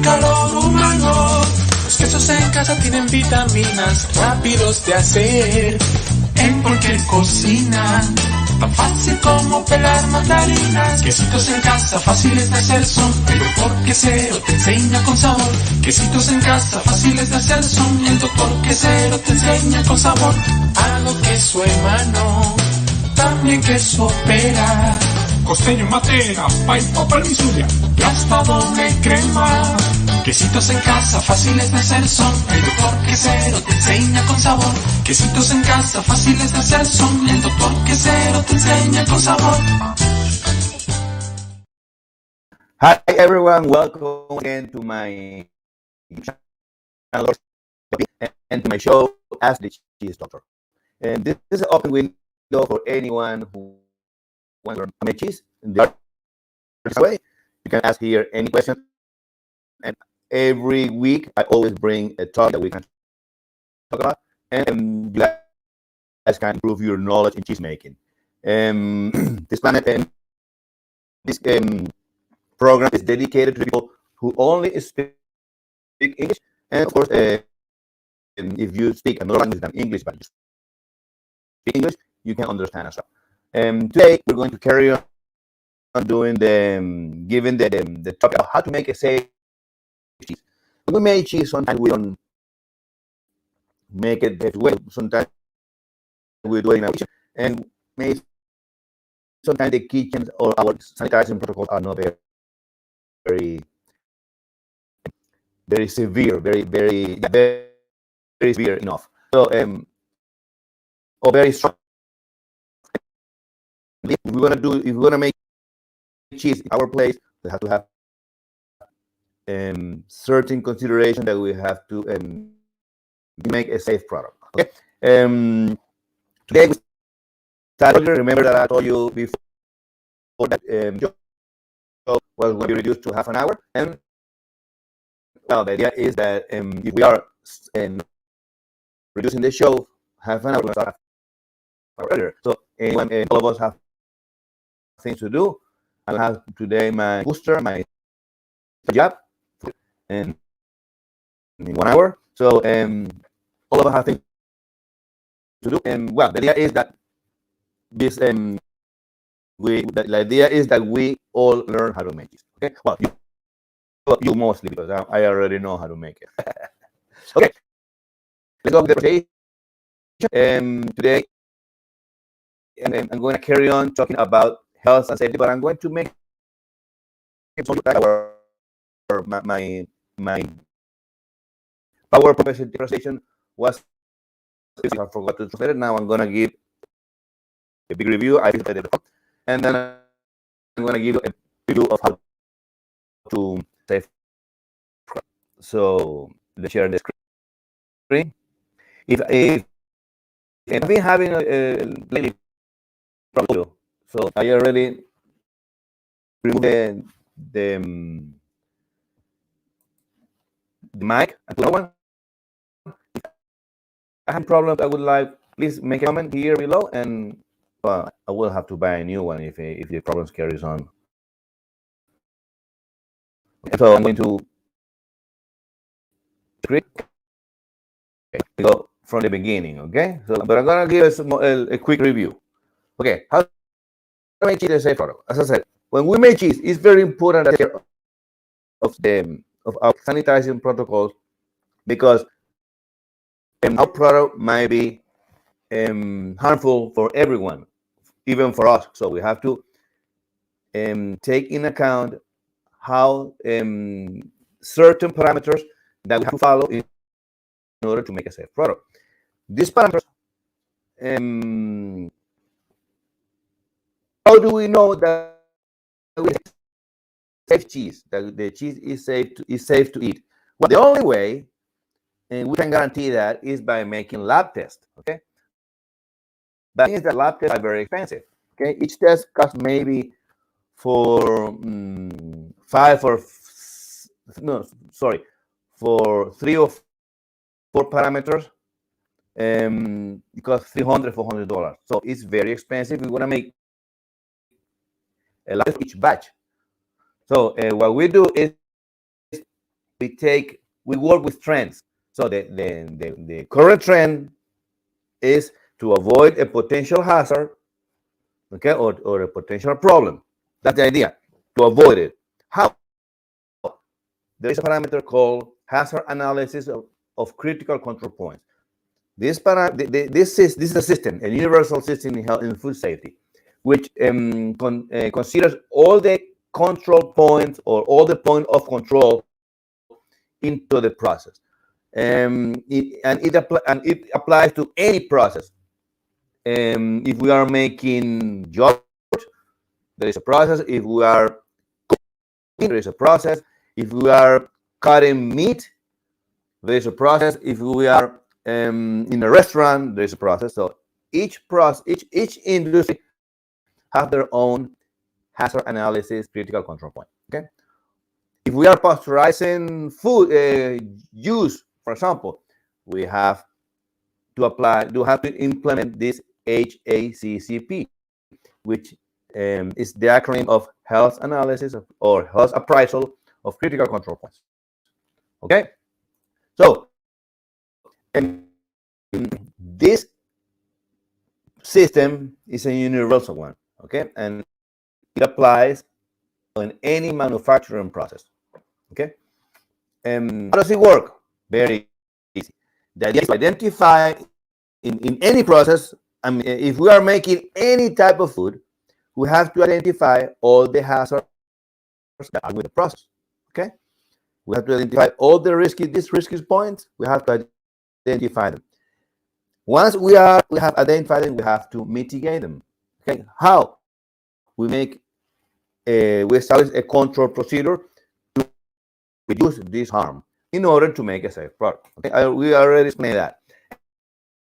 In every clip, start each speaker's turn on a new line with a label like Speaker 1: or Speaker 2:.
Speaker 1: calor humano. Los quesos en casa tienen vitaminas, rápidos de hacer, en cualquier cocina. Tan fácil como pelar mandarinas. Quesitos en casa, fáciles de hacer son. El doctor Quesero te enseña con sabor. Quesitos en casa, fáciles de hacer son. El doctor Quesero te enseña con sabor. Hago queso hermano, también queso pera, costeño en matera, pa' empapar mi suya, y hasta doble crema. Quesitos en casa, fáciles de hacer son. El doctor Quesero te enseña con sabor. Quesitos en casa, fáciles de hacer son. El doctor Quesero te enseña con sabor.
Speaker 2: Hi everyone, welcome again to my channel and to my show, Ask the Cheese Doctor. And this is an open window for anyone who wants to make cheese in the artist way. You can ask here any question. And every week, I always bring a topic that we can talk about, and you guys can improve your knowledge in cheese making. This program is dedicated to people who only speak English, and of course, if you speak another language than English, but you speak English, you can understand as well. Today, we're going to carry on doing giving the topic of how to make a safe cheese. When we make cheese, sometimes we don't make it that way. Sometimes we do it in a kitchen, and maybe sometimes the kitchens or our sanitizing protocols are not very severe, very severe enough. So, or very strong. If we're gonna make cheese in our place, we have to have certain consideration that we have to make a safe product. Okay. Today we started. Remember that I told you before that show was going to be reduced to half an hour, and well, the idea is that if we are reducing the show half an hour, we're going to start earlier. So anyone, all of us have things to do. I have today my booster, my job, and in 1 hour. So all of us have things to do. And well, the idea is that this the idea is that we all learn how to make it. Okay. Well, you mostly, because I already know how to make it. Okay. Let's go with the presentation. Today, I'm going to carry on talking about health and safety, but I'm going to make my PowerPoint presentation was, I forgot to translate it. Now I'm going to give a big review. I did it, and then I'm going to give a review of how to save. So let's share the screen. If I've been having a problem, so I already remove the mic and put one. If I have problems, I would like, please make a comment here below, and I will have to buy a new one if the problems carries on. So I'm going to go from the beginning, okay? So, but I'm gonna give us a quick review. Okay, how to make cheese a safe product? As I said, when we make cheese, it's very important to take care of our sanitizing protocols, because our product might be harmful for everyone, even for us. So we have to take in account how certain parameters that we have to follow in order to make a safe product. These parameters, how do we know that we have safe cheese, that the cheese is safe to eat? Well, the only way, and we can guarantee that, is by making lab tests. Okay, that means that lab tests are very expensive. Okay, each test costs maybe for for 3 or 4 parameters, it costs $300-400. So it's very expensive. We want to make a lot of each batch. So what we do is we work with trends. So the current trend is to avoid a potential hazard, okay, or a potential problem. That's the idea, to avoid it. How? There is a parameter called hazard analysis of critical control points. This is a system, a universal system in health, in food safety, which considers all the control points or all the point of control into the process. It applies to any process. If we are making yogurt, there is a process. If we are cooking, there is a process. If we are cutting meat, there is a process. If we are in a restaurant, there is a process. So each industry have their own hazard analysis critical control point. Okay. If we are pasteurizing food juice, for example, we have to implement this HACCP, which is the acronym of Health Analysis or Health Appraisal of Critical Control Points. Okay, so this system is a universal one. Okay, and it applies on any manufacturing process. Okay, how does it work? Very easy. The idea is to identify in any process. I mean, if we are making any type of food, we have to identify all the hazards that are with the process. Okay, we have to identify all the risky points. We have to identify them. Once we have identified them, we have to mitigate them. Okay, how? We establish a control procedure to reduce this harm in order to make a safe product. Okay, we already explained that.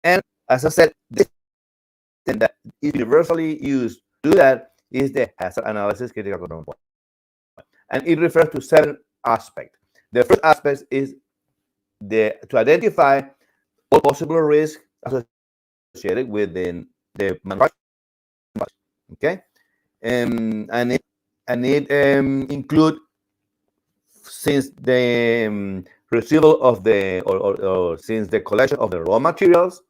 Speaker 2: And as I said, this system that is universally used to do that is the hazard analysis critical control point. And it refers to 7 aspects. The first aspect is to identify all possible risks associated with the manufacturing. Okay, and it include, since the receival of the or since the collection of the raw materials,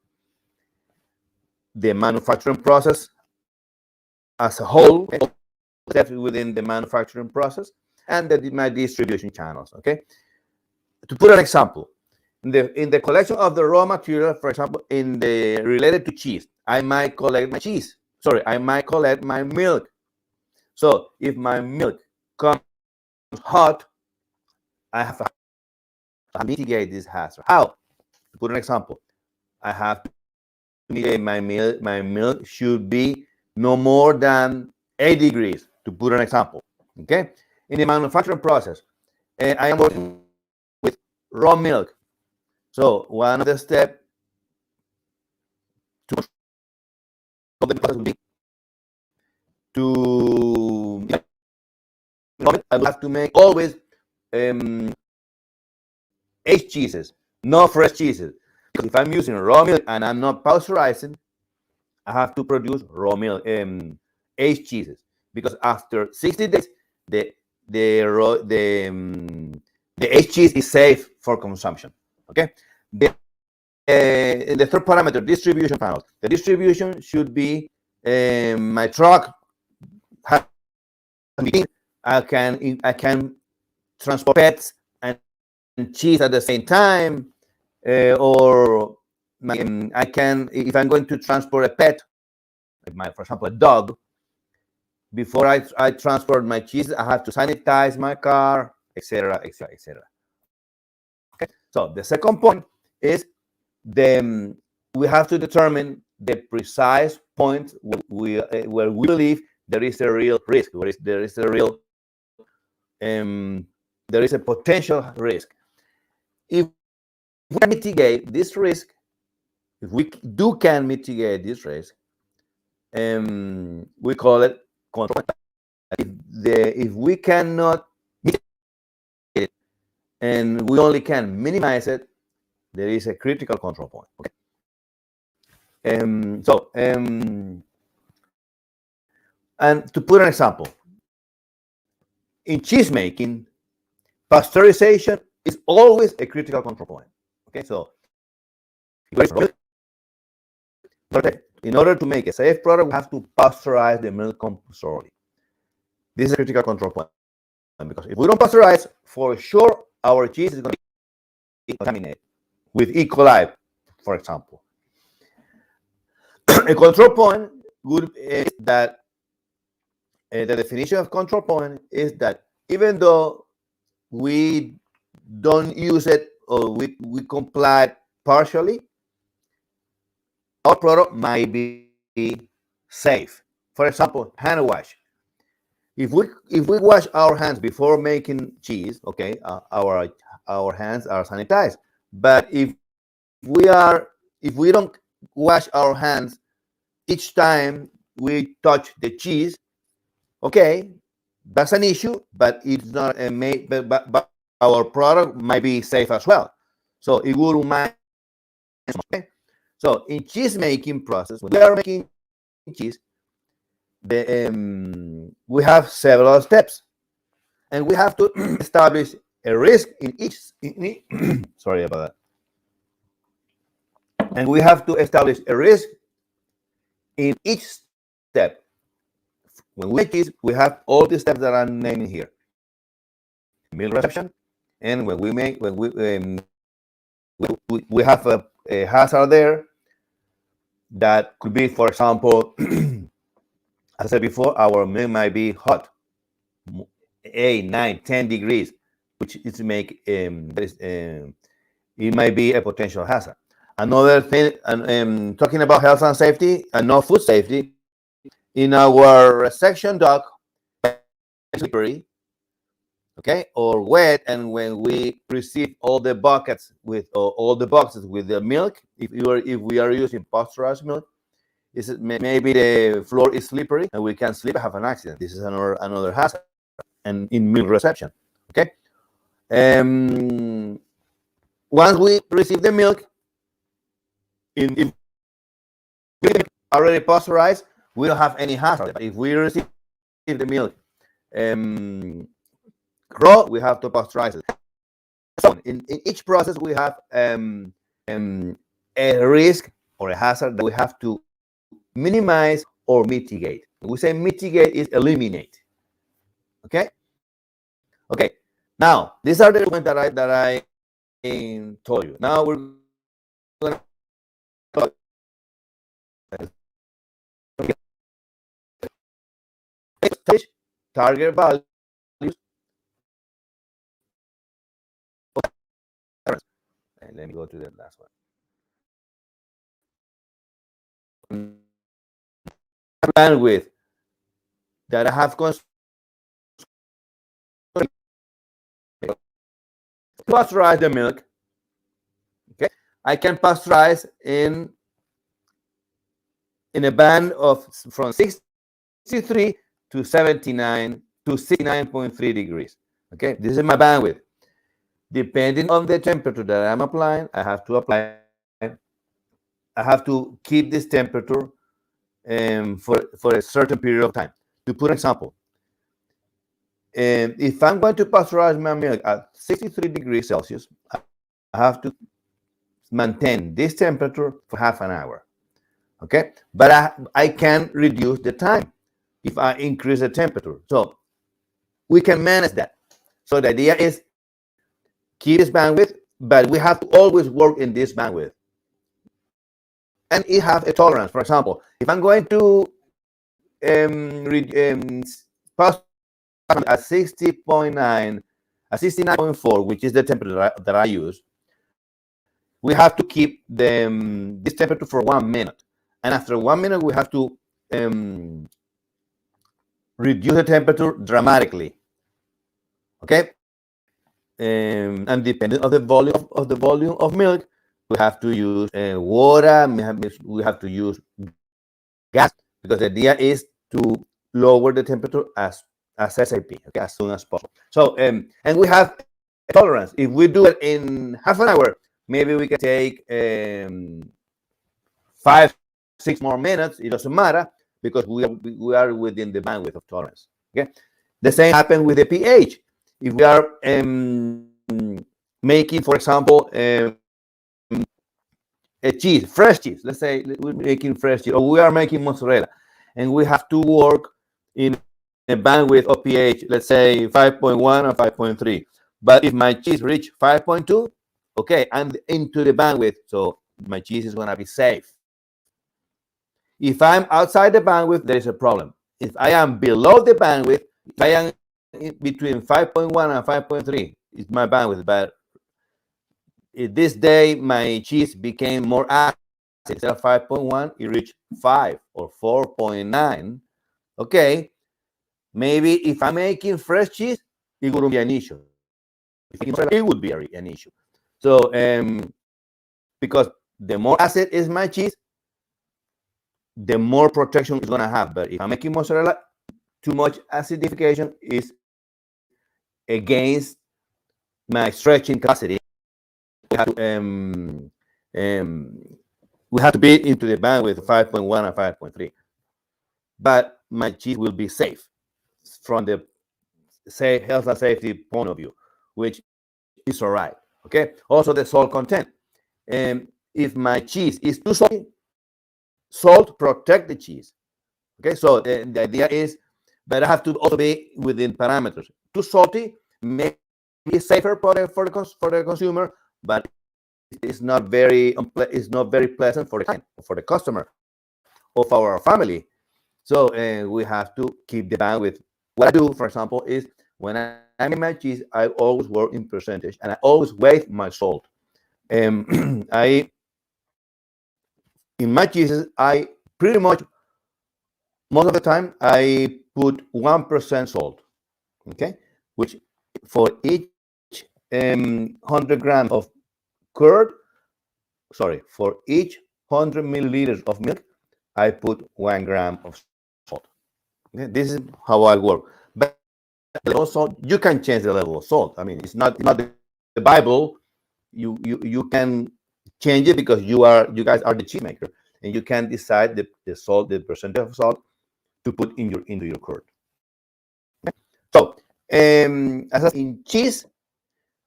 Speaker 2: the manufacturing process as a whole, steps within the manufacturing process, and my distribution channels. Okay, to put an example, in the collection of the raw material, for example, related to cheese, I might collect my cheese. Sorry, I might collect my milk. So if my milk comes hot, I have to mitigate this hazard. How? To put an example, I have to mitigate my milk. My milk should be no more than 8 degrees, to put an example. Okay? In the manufacturing process, I am working with raw milk. So one of the steps to control the process would be to I have to make always aged cheeses, no fresh cheeses. Because if I'm using raw milk and I'm not pasteurizing, I have to produce raw milk, aged cheeses. Because after 60 days, the aged cheese is safe for consumption. Okay. The third parameter, distribution panels. The distribution should be my truck. I can transport pets and cheese at the same time, or I can, if I'm going to transport a pet, for example, a dog. Before I transport my cheese, I have to sanitize my car, etc., etc., etc. Okay. So the second point is we have to determine the precise point where we believe there is a real risk, there is a potential risk. If we can mitigate this risk, if we can mitigate this risk, we call it control. If we cannot mitigate it and we only can minimize it, there is a critical control point. Okay. And to put an example, in cheese making, pasteurization is always a critical control point. Okay, so in order to make a safe product, we have to pasteurize the milk compulsorily. This is a critical control point, because if we don't pasteurize, for sure our cheese is going to be contaminated with E. coli, for example. A control point is that the definition of control point is that even though we don't use it or we comply partially, our product might be safe. For example, hand wash. If we wash our hands before making cheese, okay, our hands are sanitized. But if we don't wash our hands each time we touch the cheese, okay, that's an issue, but it's not a but our product might be safe as well. So it will mind. Okay? So in cheese making process, when we are making cheese, we have several steps, and we have to establish a risk in each. Sorry about that. And we have to establish a risk in each step. When we make cheese, we have all the steps that I'm naming here: milk reception, and when we have a hazard there that could be, for example, as I said before, our milk might be hot, 8, 9, 10 degrees, which is make it might be a potential hazard. Another thing, talking about health and safety and not food safety, in our resection duct, slippery, okay, or wet, and when we receive all the buckets with all the boxes with the milk, if we are using pasteurized milk, maybe the floor is slippery and we can slip and have an accident. This is another hazard, and in milk reception, okay. Once we receive the milk, if already pasteurized, we don't have any hazard. But if we receive the milk raw, we have to pasteurize it. So in each process, we have a risk or a hazard that we have to minimize or mitigate. When we say mitigate, is eliminate. Okay. Okay. Now these are the points that I told you. Now we're going to target values. And let me go to the last one. Bandwidth that I have pasteurize the milk. Okay, I can pasteurize in a band of from 63 to 79 to 69.3 degrees. Okay, this is my bandwidth. Depending on the temperature that I'm applying, I have to keep this temperature for a certain period of time. To put an example, if I'm going to pasteurize my milk at 63 degrees Celsius, I have to maintain this temperature for half an hour. Okay, but I can reduce the time if I increase the temperature. So we can manage that. So the idea is keep this bandwidth, but we have to always work in this bandwidth. And it has a tolerance. For example, if I'm going to pass at 60.9, at 69.4, which is the temperature that I use, we have to keep this temperature for 1 minute. And after 1 minute, we have to reduce the temperature dramatically. Okay, and depending on the volume of milk, we have to use water. We have to use gas, because the idea is to lower the temperature as SAP, okay, as soon as possible. So and we have a tolerance. If we do it in half an hour, maybe we can take 5, 6 more minutes. It doesn't matter, because we are within the bandwidth of tolerance. Okay, the same happens with the pH. If we are making, for example, a cheese, fresh cheese. Let's say we're making fresh cheese, or we are making mozzarella, and we have to work in a bandwidth of pH, let's say 5.1 or 5.3. But if my cheese reach 5.2, okay, I'm into the bandwidth, so my cheese is going to be safe. If I'm outside the bandwidth, there is a problem. If I am below the bandwidth, if I am between 5.1 and 5.3, it's my bandwidth. But this day, my cheese became more acid. Instead of 5.1, it reached 5 or 4.9. Okay, maybe if I'm making fresh cheese, it wouldn't be an issue. It would be an issue. So, because the more acid is my cheese, the more protection it's going to have. But if I'm making mozzarella, too much acidification is against my stretching capacity. We have to be into the bandwidth of 5.1 and 5.3. But my cheese will be safe from the health and safety point of view, which is all right. Okay. Also, the salt content. If my cheese is too salty, salt protect the cheese. Okay. So the idea is, but I have to also be within parameters. Too salty may be safer for the consumer, but it's not very pleasant for the client, for the customer, or for our family. So we have to keep the bandwidth. What I do, for example, is when I make my cheese, I always work in percentage, and I always weigh my salt. In my cheeses, I pretty much most of the time I put 1% salt. Okay, which for each 100 grams of curd, for each 100 milliliters of milk, I put 1 gram of salt. Okay? This is how I work. But also, you can change the level of salt. I mean, it's not the Bible. You can change it because you guys are the cheese maker, and you can decide the salt, the percentage of salt to put into your curd. Okay? So, as in cheese,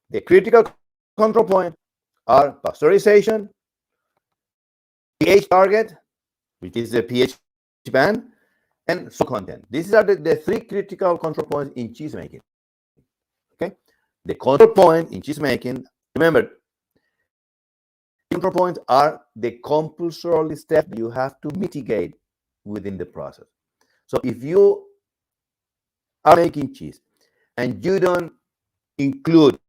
Speaker 2: the critical control point are pasteurization, pH target, which is the pH band, and salt content. These are the 3 critical control points in cheese making. Okay, the control point in cheese making. Remember, control points are the compulsory step you have to mitigate within the process. So if you are making cheese and you don't include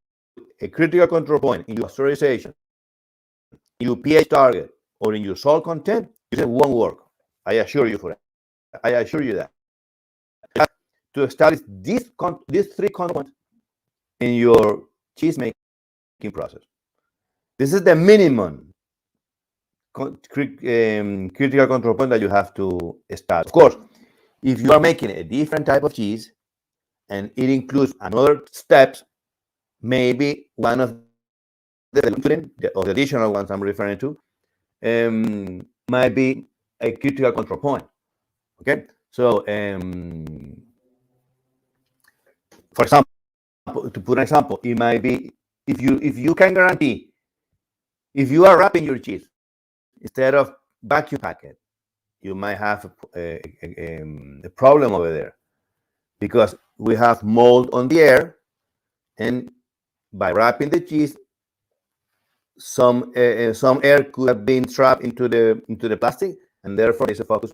Speaker 2: a critical control point in your pasteurization, in your pH target, or in your salt content, it won't work. I assure you for that. I assure you that. You have to establish these 3 controls in your cheese making process. This is the minimum critical control point that you have to establish. Of course, if you are making a different type of cheese and it includes another steps, maybe one of the additional ones I'm referring to might be a critical control point. Okay, so for example, to put an example, it might be if you can guarantee, if you are wrapping your cheese instead of vacuum pack it, you might have a problem over there because we have mold on the air, and by wrapping the cheese, some air could have been trapped into the plastic, and therefore there's a focus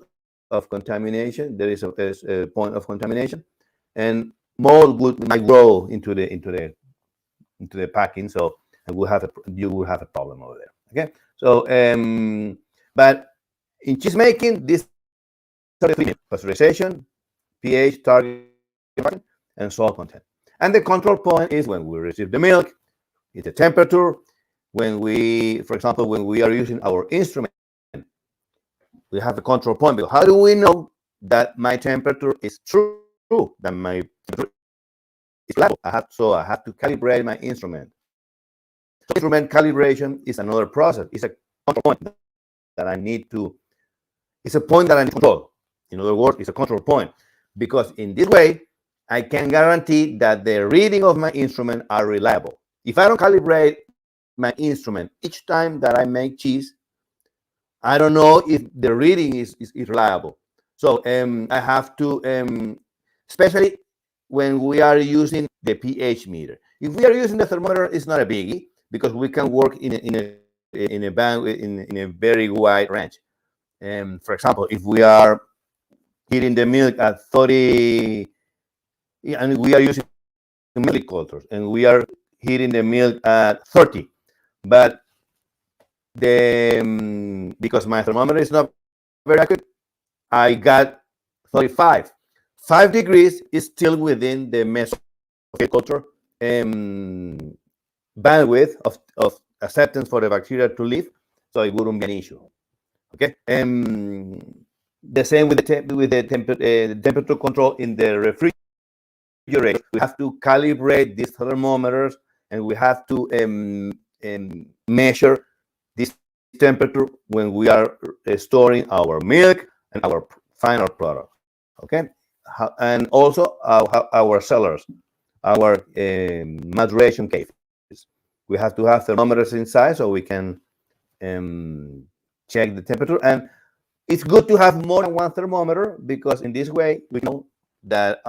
Speaker 2: of contamination. There is a point of contamination, and mold might grow into the packing. So you will have a problem over there. Okay. So but in cheese making, this are the 3: pasteurization, pH target, and salt content. And the control point is when we receive the milk, it's the temperature. When for example, when we are using our instrument, we have a control point. Because how do we know that my temperature is true? That my temperature is reliable? I have to calibrate my instrument. So instrument calibration is another process. It's a control point that I need to. It's a point that I need to control. In other words, it's a control point, because in this way I can guarantee that the reading of my instrument are reliable. If I don't calibrate my instrument each time that I make cheese, I don't know if the reading is reliable. So I have to, especially when we are using the pH meter. If we are using the thermometer, it's not a biggie because we can work in a band in a very wide range. For example, if we are heating the milk at 30, and we are using milk cultures, and we are heating the milk at 30, but because my thermometer is not very accurate, I got 35. 5 degrees is still within the mesoculture bandwidth of acceptance for the bacteria to live, so it wouldn't be an issue. Okay. The same with the temperature control in the refrigerator. We have to calibrate these thermometers, and we have to measure this temperature when we are storing our milk and our final product. Okay, and also our cellars, our maturation cases. We have to have thermometers inside so we can check the temperature. And it's good to have more than one thermometer because in this way we know that,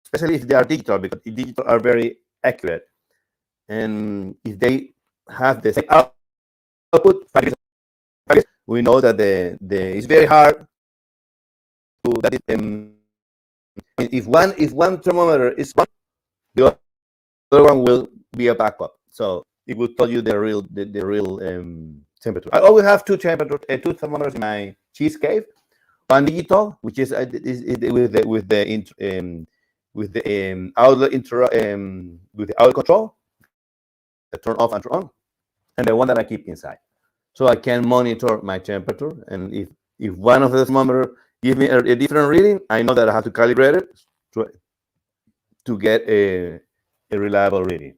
Speaker 2: especially if they are digital, because digital are very accurate, and if they have the same output, we know that it's very hard to that. If one thermometer is wrong, the other one will be a backup. So it will tell you the real temperature. I always have two thermometers in my cheese cave. One digital, which is with the outlet with the outlet control, the turn off and turn on, and the one that I keep inside, so I can monitor my temperature. And if one of the thermometer give me a different reading, I know that I have to calibrate it to get a reliable reading.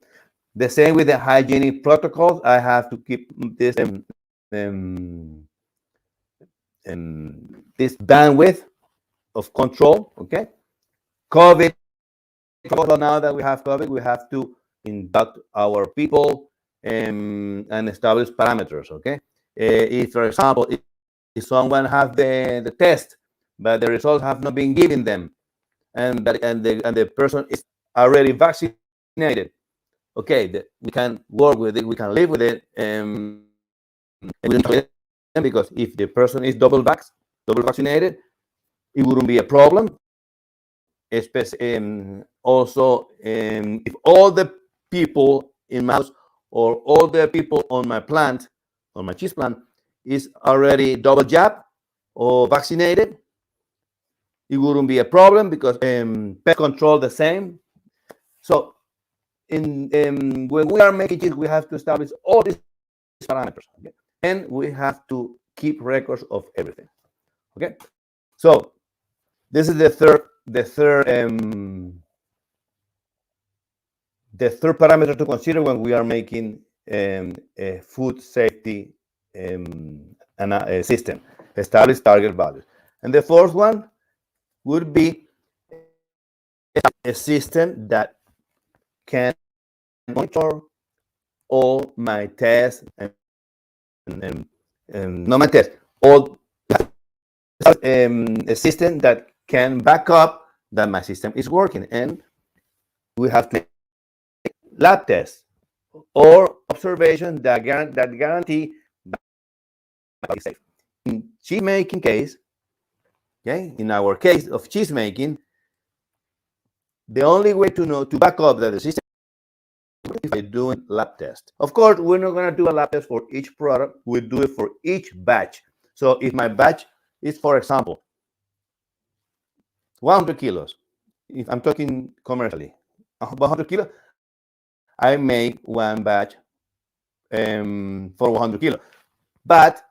Speaker 2: The same with the hygienic protocols. I have to keep this this bandwidth of control. Okay, COVID. Now that we have COVID, we have to induct our people and establish parameters. Okay, if, for example, if someone have the test, but the results have not been given them, and the person is already vaccinated, okay, we can work with it, we can live with it, and we don't tell them, because if the person is double vaccinated, it wouldn't be a problem. Also, if all the people in my house or all the people on my plant, on my cheese plant, is already double jab or vaccinated, it wouldn't be a problem because pest control the same. So when we are making cheese, we have to establish all these parameters, okay? And we have to keep records of everything. Okay, so this is the third parameter to consider when we are making a food safety system. Establish target values. And the fourth one would be a system that can monitor all my tests and not my tests, all a system that can back up that my system is working. And we have to make lab tests or observation that guarantee that it's safe. In cheese making case, okay, in our case of cheese making, the only way to know, to back up that the system is by doing lab tests. Of course, we're not going to do a lab test for each product. We do it for each batch. So if my batch is, for example, 100 kilos, if I'm talking commercially, 100 kilos, I make one batch for 100 kilos. But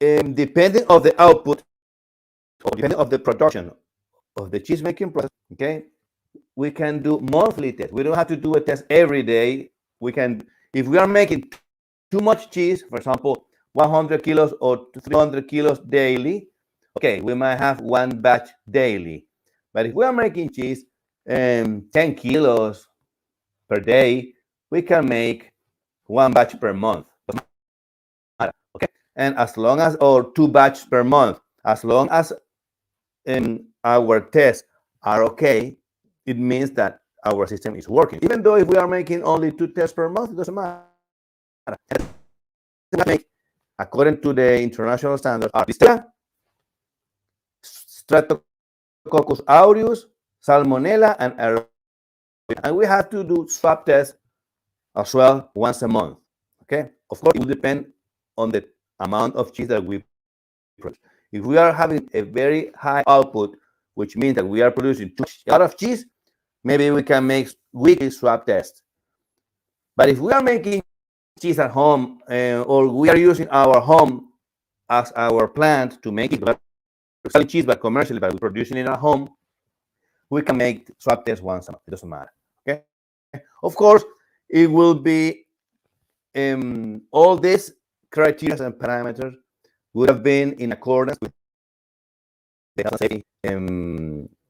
Speaker 2: depending on the output, or depending on the production of the cheese making process, okay, we can do monthly tests. We don't have to do a test every day. We can, if we are making too much cheese, for example, 100 kilos or 300 kilos daily, okay, we might have one batch daily. But if we are making cheese 10 kilos per day, we can make 1 batch per month. Okay, and as long as, or 2 batches per month, as long as our tests are okay, it means that our system is working. Even though if we are making only 2 tests per month, it doesn't matter. Make, according to the international standards, are Streptococcus aureus, Salmonella, and Aerobic. And we have to do swab tests as well once a month. Okay, of course, it will depend on the amount of cheese that we produce. If we are having a very high output, which means that we are producing a lot of cheese, maybe we can make weekly swab tests. But if we are making cheese at home, or we are using our home as our plant to make it, selling cheese but commercially, but we're producing it at home, we can make swab tests once a month. It doesn't matter. Okay. Of course, it will be all these criteria and parameters would have been in accordance with the health and safety,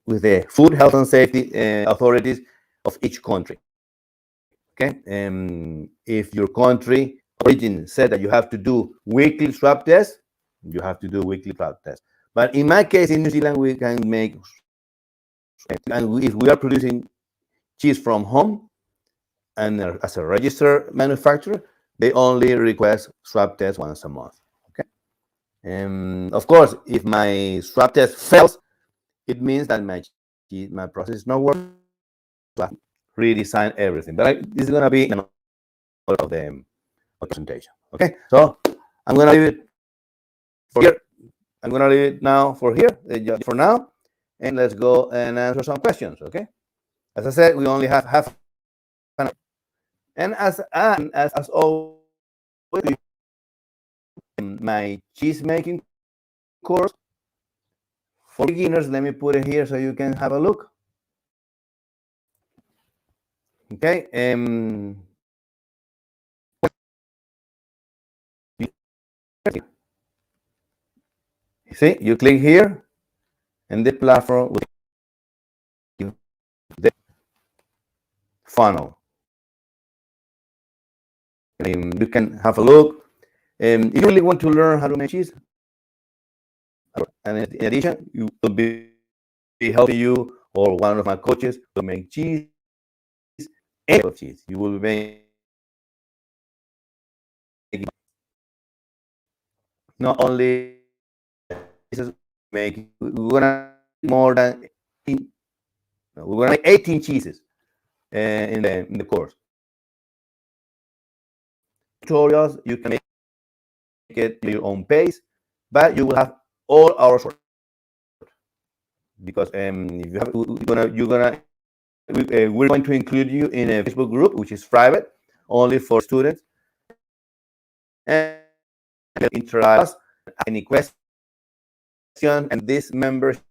Speaker 2: with the food health and safety authorities of each country. Okay, if your country origin said that you have to do weekly swab tests, you have to do weekly swab tests. But in my case, in New Zealand, we can make, and if we are producing cheese from home and as a registered manufacturer, they only request swab tests once a month. Okay, of course, if my swab test fails, it means that my process is not working. So I have to redesign everything. But this is going to be another of the presentation. Okay, so I'm going to leave it for here. I'm going to leave it now for here, for now, and let's go and answer some questions. Okay, as I said, we only have half an hour. And as always, in my cheese making course for beginners, let me put it here so you can have a look. Okay, see, you click here, and the platform will give the funnel. You can have a look. If you really want to learn how to make cheese, and in addition, you will be helping you or one of my coaches to make cheese, any type of cheese. You will be making not only we're gonna more than we're gonna make 18 cheeses in the course. Tutorials, you can make it at your own pace, but you will have all our support, because if you have, we're going to include you in a Facebook group which is private, only for students, and interact, any question, and this membership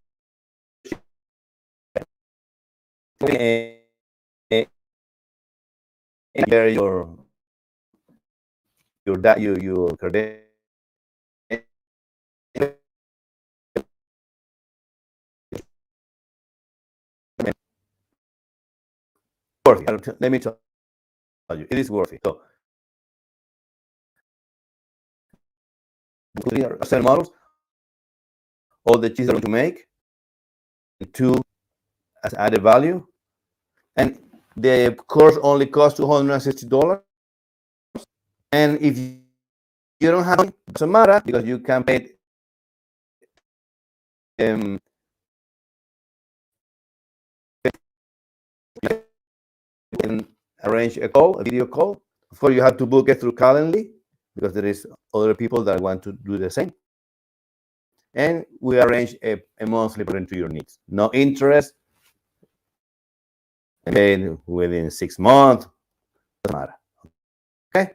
Speaker 2: your credentials. Worth it. Let me tell you, it is worth it. So, certain models, all the cheese that we're going to make, two as added value, and the course only costs $260. And if you don't have it, doesn't matter, because you can pay can arrange a video call. Of course, you have to book it through Calendly, because there is other people that want to do the same. And we arrange a monthly according to your needs. No interest, and within 6 months, doesn't matter. Okay.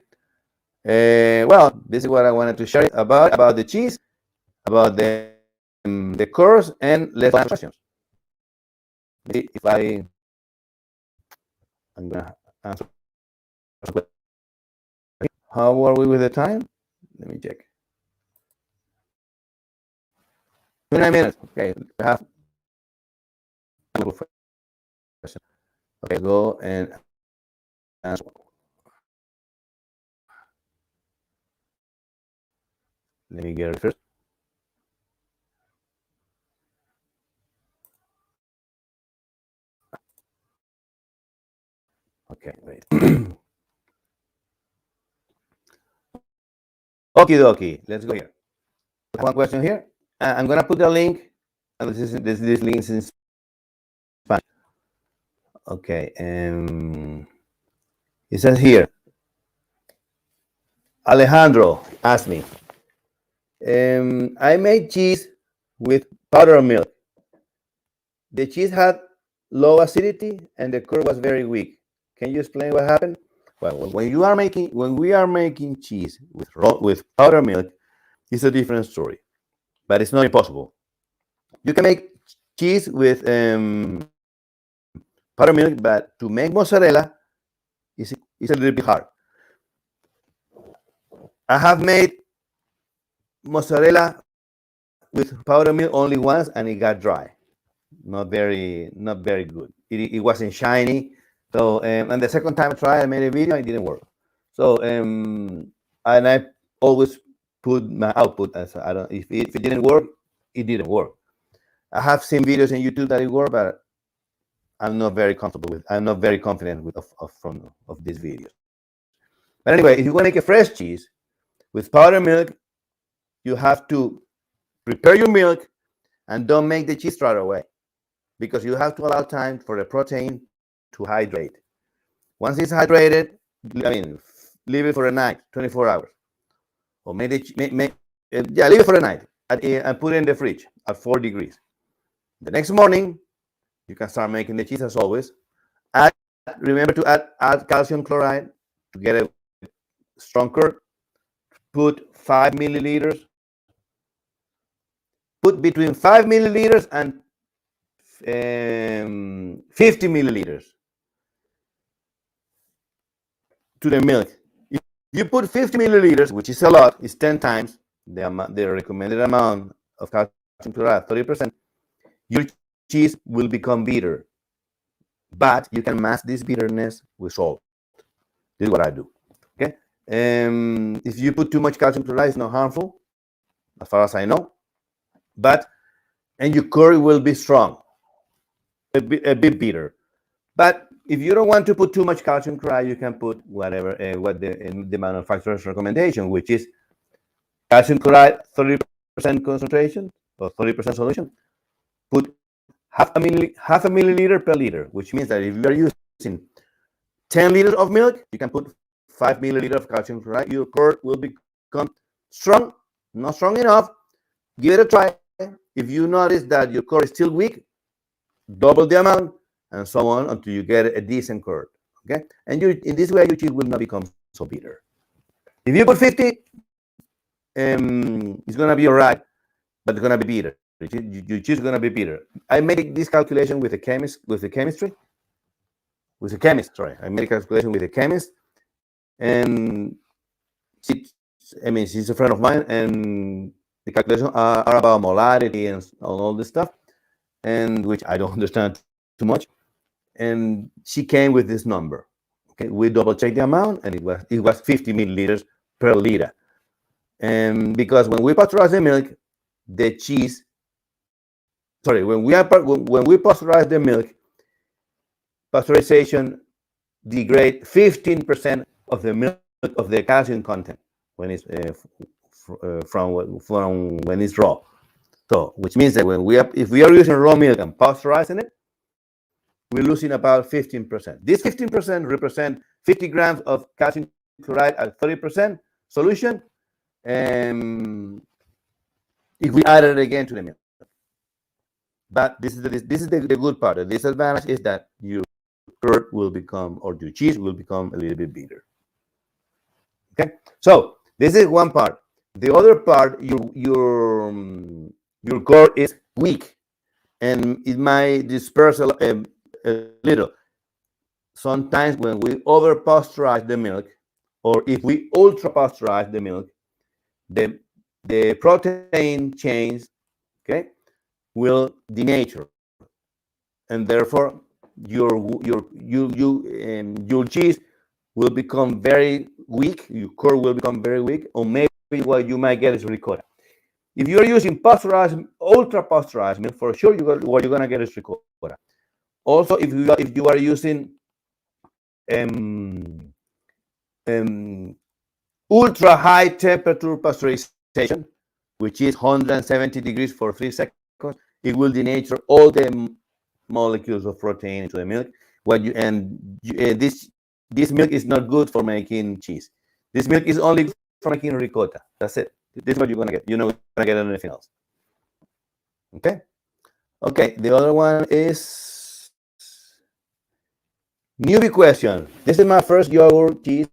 Speaker 2: Well, this is what I wanted to share about the cheese, about the course, and let's answer questions. If I'm gonna answer. How are we with the time? Let me check. 29 minutes. Okay, we have a question. Okay, go and Let me get it first. Okay, wait. Okie dokie. Let's go here. One question here. I'm gonna put the link. And this link is in Spanish. Okay. It says here. Alejandro asked me. I made cheese with powdered milk. The cheese had low acidity and the curd was very weak. Can you explain what happened? Well, when we are making cheese with powdered milk, it's a different story, but it's not impossible. You can make cheese with powdered milk, but to make mozzarella is a little bit hard. I have made mozzarella with powdered milk only once, and it got dry. Not very good. It wasn't shiny. So and the second time I tried, I made a video, it didn't work. So and I always put my output as I don't. If it didn't work, it didn't work. I have seen videos on YouTube that it worked, but I'm not very comfortable with. I'm not very confident with of these videos. But anyway, if you want to make a fresh cheese with powdered milk, you have to prepare your milk and don't make the cheese right away, because you have to allow time for the protein to hydrate. Once it's hydrated, leave it for a night, 24 hours, or leave it for a night and put it in the fridge at 4 degrees. The next morning, you can start making the cheese as always. Remember to add calcium chloride to get a strong curd. Put 5 milliliters. Put between 5 milliliters and 50 milliliters to the milk. If you put 50 milliliters, which is a lot, it's 10 times the recommended amount of calcium chloride, 30%, your cheese will become bitter. But you can mask this bitterness with salt. This is what I do. Okay. If you put too much calcium chloride, it's not harmful, as far as I know. And your curry will be strong, a bit bitter. But if you don't want to put too much calcium chloride, you can put whatever what the manufacturer's recommendation, which is calcium chloride 30% concentration or 30% solution. Put half a milliliter per liter, which means that if you are using 10 liters of milk, you can put 5 milliliters of calcium chloride. Your curd will become strong, not strong enough. Give it a try. If you notice that your curd is still weak, double the amount, and so on until you get a decent curd. Okay, and in this way your cheese will not become so bitter. If you put 50, it's gonna be all right, but it's gonna be bitter. Your cheese is gonna be bitter. I made this calculation with a chemist. Sorry, I made a calculation with a chemist, and she's a friend of mine, and the calculations are about molarity and all this stuff, and which I don't understand too much. And she came with this number. Okay, we double checked the amount, and it was 50 milliliters per liter. And because when we pasteurize the milk, the cheese, sorry, when we pasteurize the milk, pasteurization degrades 15% of the milk of the calcium content when it's from when it's raw. So, which means that if we are using raw milk and pasteurizing it, we're losing about 15%. This 15% represent 50 grams of calcium chloride at 30% solution. If we add it again to the milk. But this is the good part. The disadvantage is that your curd will become, or your cheese will become, a little bit bitter. Okay, so this is one part. The other part, your curd is weak, and it might disperse a little. Sometimes when we over pasteurize the milk, or if we ultra pasteurize the milk, the protein chains, okay, will denature, and therefore your cheese will become very weak. Your curd will become very weak, or maybe what you might get is ricotta. If you're using pasteurized, ultra pasteurized milk, for sure, what you're gonna get is ricotta. Also, if you are using ultra high temperature pasteurization, which is 170 degrees for 3 seconds, it will denature all the molecules of protein into the milk. This milk is not good for making cheese. This milk is only good for making ricotta. That's it. This is what you're gonna get. You're not gonna get anything else. Okay. Okay. The other one is newbie question. This is my first yogurt cheese,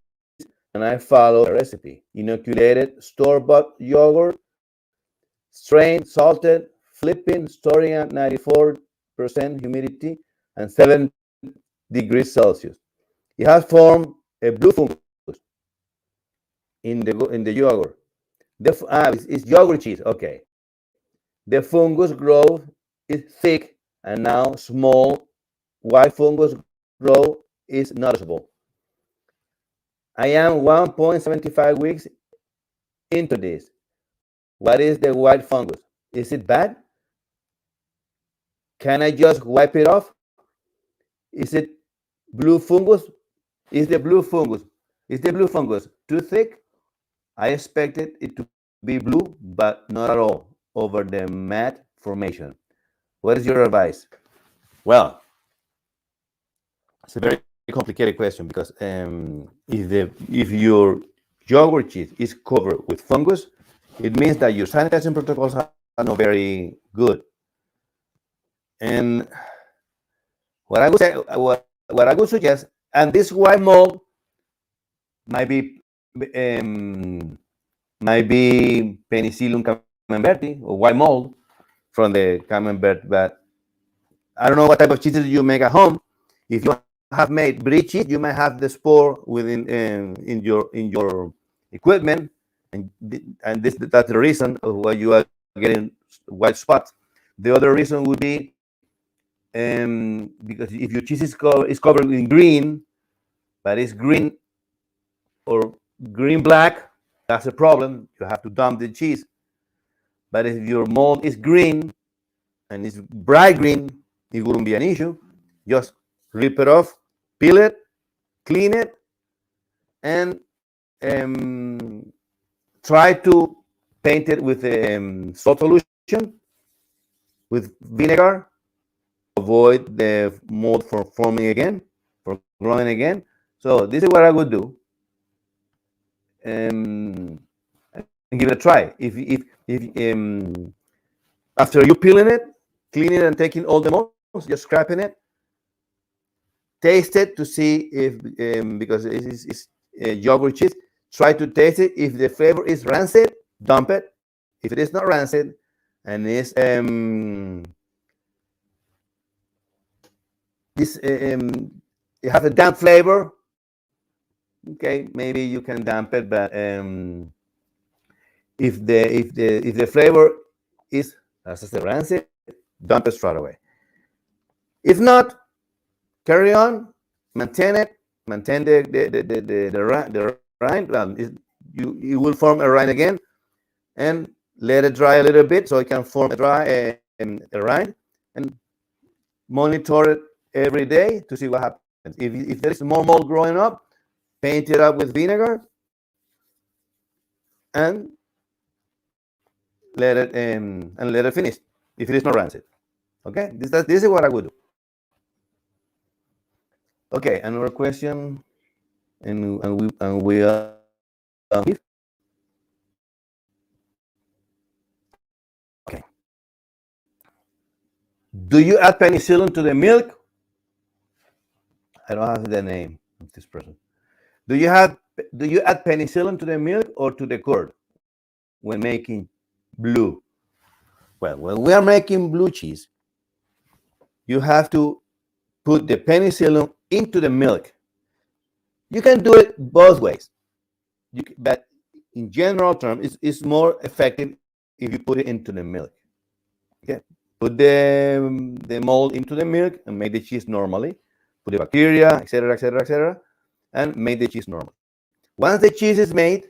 Speaker 2: and I follow the recipe. Inoculated store-bought yogurt, strained, salted, flipping, storing at 94% humidity and 7 degrees Celsius. It has formed a blue fungus in the yogurt. It's yogurt cheese. Okay. The fungus growth is thick, and now small white fungus growth is noticeable. I am 1.75 weeks into this. What is the white fungus? Is it bad? Can I just wipe it off? Is it blue fungus? Is the blue fungus too thick? I expected it to be blue, but not at all over the matte formation. What is your advice? Well, it's a very complicated question because if your yogurt cheese is covered with fungus, it means that your sanitation protocols are not very good. And what I would say, what I would suggest, and this white mold might be Penicillin camembert or white mold from the camembert, but I don't know what type of cheeses you make at home. If you have made brie cheese, you might have the spore within in your equipment, and that's the reason of why you are getting white spots. The other reason would be because if your cheese is covered in green, but it's green or green black, that's a problem. You have to dump the cheese. But if your mold is green and it's bright green, it wouldn't be an issue. Just rip it off, peel it, clean it, and try to paint it with salt solution, with vinegar, avoid the mold from forming again, from growing again. So this is what I would do, and give it a try. If after you peeling it, cleaning it, and taking all the molds, just scraping it, taste it to see if because it's yogurt cheese. Try to taste it. If the flavor is rancid, dump it. If it is not rancid and it has a damp flavor, okay, maybe you can damp it. But if the flavor is, as I said, rancid, dump it straight away. If not, carry on, maintain it, maintain the rind. You will form a rind again, and let it dry a little bit so it can form a rind, and monitor it every day to see what happens. If there is more mold growing up, paint it up with vinegar and let it finish if it is not rancid. Okay, this is what I would do. Okay, another question, and we are okay. Do you add penicillin to the milk? I don't have the name of this person. Do you add penicillin to the milk or to the curd when making blue? Well, when we are making blue cheese, you have to put the penicillin into the milk. You can do it both ways, but in general terms, it's more effective if you put it into the milk. Okay, put the mold into the milk and make the cheese normally. Put the bacteria, etc., etc., etc., and make the cheese normal. Once the cheese is made,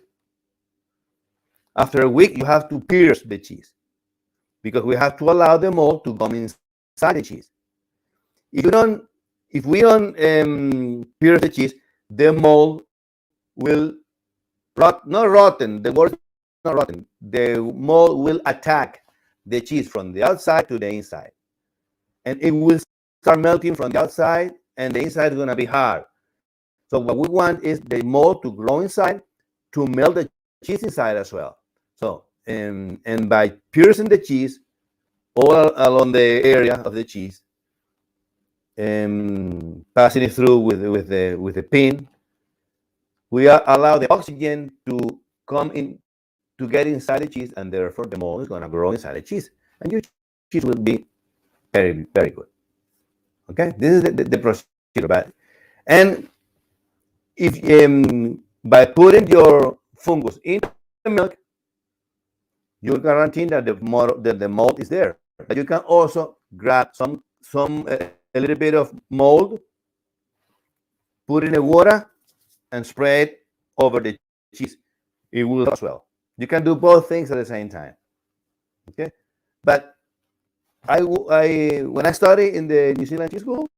Speaker 2: after a week, you have to pierce the cheese because we have to allow the mold to come inside the cheese. If we don't pierce the cheese, the mold will not rotten. The word is not rotten. The mold will attack the cheese from the outside to the inside, and it will start melting from the outside, and the inside is going to be hard. So what we want is the mold to grow inside to melt the cheese inside as well. So and by piercing the cheese all along the area of the cheese, passing it through with the pin, we allow the oxygen to come in to get inside the cheese, and therefore the mold is going to grow inside the cheese, and your cheese will be very, very good. Okay, this is the procedure. And if by putting your fungus in the milk, you guarantee that the mold is there. But you can also grab a little bit of mold, put it in the water, and spray it over the cheese. It will as well. You can do both things at the same time. Okay, but when I studied in the New Zealand cheese school,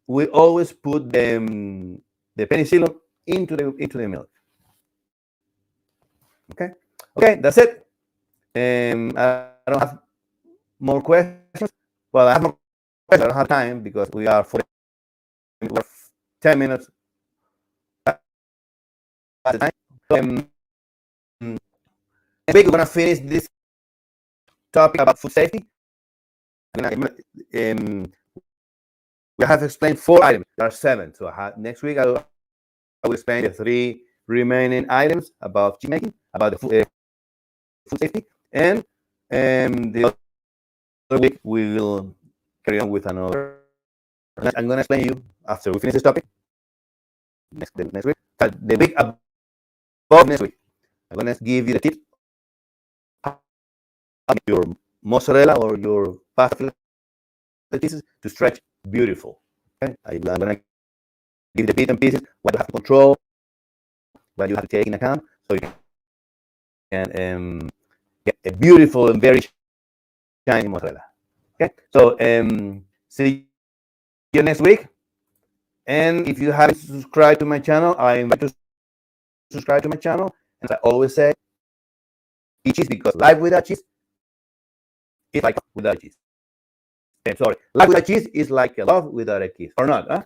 Speaker 2: we always put the penicillin into the milk. Okay, that's it. I don't have more questions. Well, I have more questions. I don't have time because we are 10 minutes at the time. We're gonna finish this topic about food safety. We have explained 4 items. There are 7. So next week I will explain the 3 remaining items about cheese making, about the food safety, and the other week we will carry on with another. I'm going to explain you after we finish this topic next week. The week above next week, I'm going to give you the tips of your mozzarella or your pasta pieces to stretch beautiful. Okay, I'm going to give you the bits and pieces, what you have to control, what you have to take in account, so you can get a beautiful and very shiny mozzarella. Okay, so see you next week. And if you haven't subscribed to my channel, I invite you to subscribe to my channel. And I always say, eat cheese, because life without cheese is like without cheese. Sorry, life without cheese is like a love without a kiss. Or not, huh?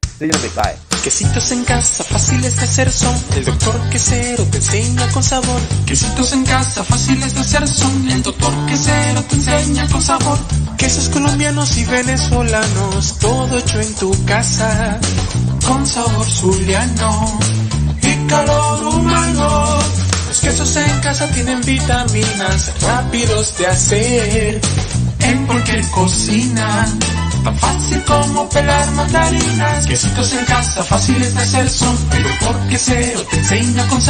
Speaker 2: See you next week. Bye.
Speaker 1: Quesitos en casa, fáciles de hacer son. El doctor Quesero te enseña con sabor. Quesitos en casa, fáciles de hacer son. El doctor Quesero te enseña con sabor. Quesos colombianos y venezolanos, todo hecho en tu casa, con sabor zuliano y calor humano. Los quesos en casa tienen vitaminas, rápidos de hacer, en cualquier cocina. Tan fácil como pelar mandarinas. Quesitos en casa, fáciles de hacer son. El doctor Quesero te enseña con sabor.